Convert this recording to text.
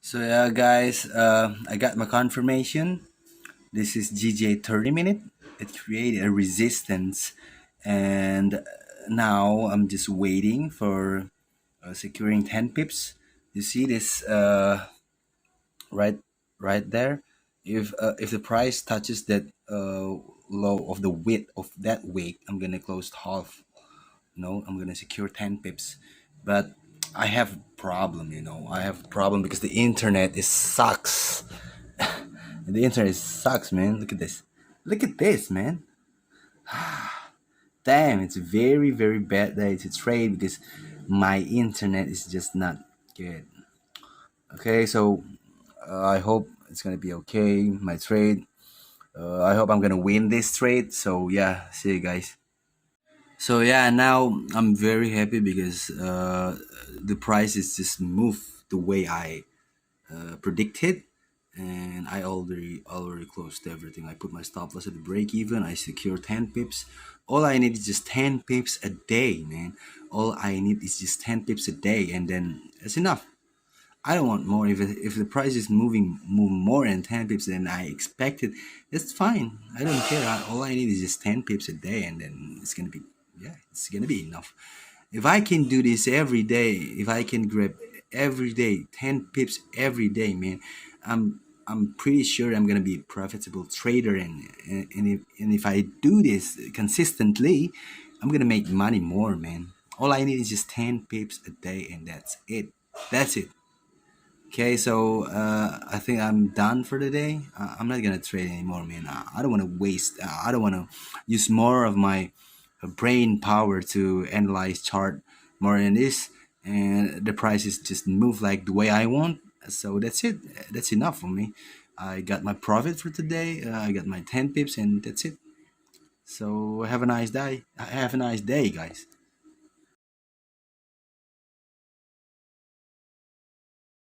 So yeah, guys, I got my confirmation. This is GJ 30 minute. It created a resistance, and now I'm just waiting for securing 10 pips. You see this right right there. If the price touches that low of the width of that wick, I'm gonna close half. No, I'm gonna secure 10 pips, but I have problem. I have problem because the internet is sucks. The internet sucks, man. Look at this. Look at this, man. Damn, it's very, very bad day to trade because my internet is just not good. Okay, so I hope it's gonna be okay. My trade. I hope I'm gonna win this trade. So yeah, see you guys. So yeah, now I'm very happy because the price is just moved the way I predicted, and I already closed everything. I put my stop loss at the break even. I secure 10 pips. All I need is just 10 pips a day, man. All I need is just 10 pips a day, and then that's enough. I don't want more. If the price is move more than 10 pips than I expected, that's fine. I don't care. All I need is just 10 pips a day, and then it's gonna be enough. If I can do this every day, if I can grab every day 10 pips every day, man, I'm pretty sure I'm gonna be a profitable trader, and if I do this consistently, I'm gonna make money more, man. All I need is just 10 pips a day, and that's it. That's it. Okay, so I think I'm done for the day. I'm not gonna trade anymore, man. I don't want to waste. I don't want to use more of my brain power to analyze chart more than this, and the prices just move like the way I want. So that's it. That's enough for me. I got my profit for today. I got my 10 pips, and that's it. So have a nice day. Have a nice day, guys.